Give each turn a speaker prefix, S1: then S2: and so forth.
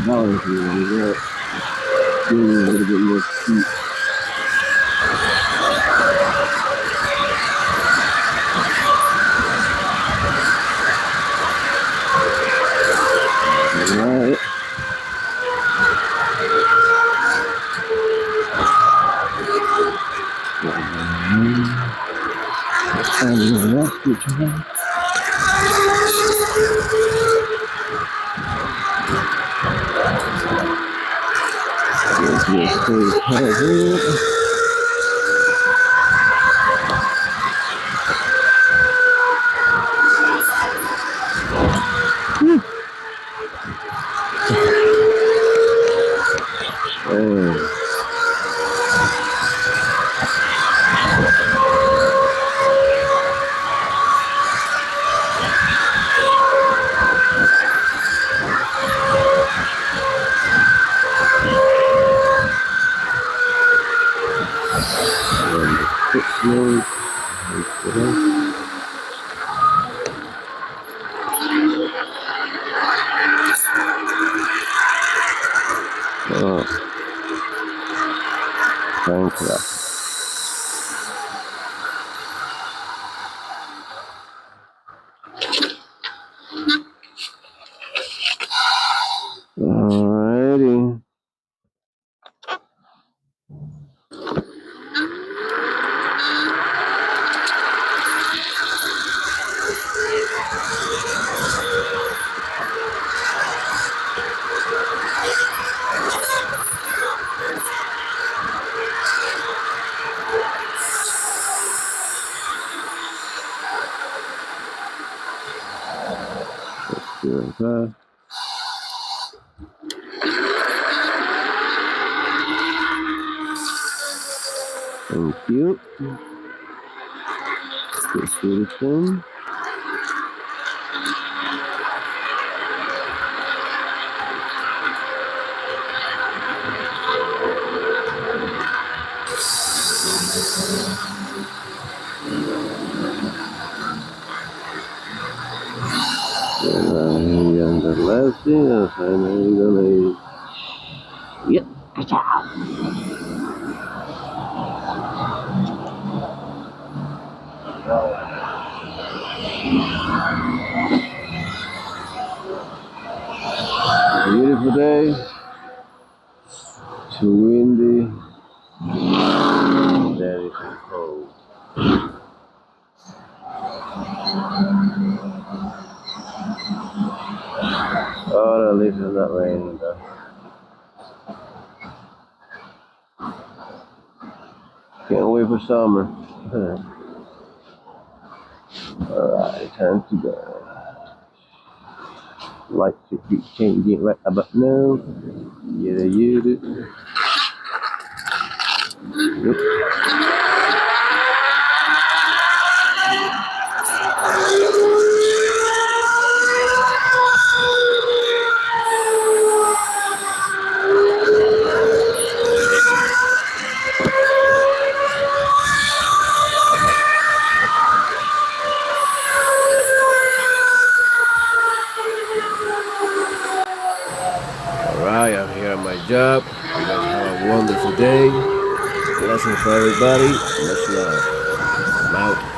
S1: $1 here. We're doing a little bit more cheap. Alright. Thank you. Alrighty. Okay. Thank you. Appreciate it. And the last thing I'm gonna. Yep. Beautiful day. Too windy. Very cold. Oh, at least it's not raining though. Can't wait for summer. Alright, time to go. Like to can't get right about now. Yeah. Yep. Alright, I'm here at my job. You guys have a wonderful day. Blessings for everybody. Much love. I'm out.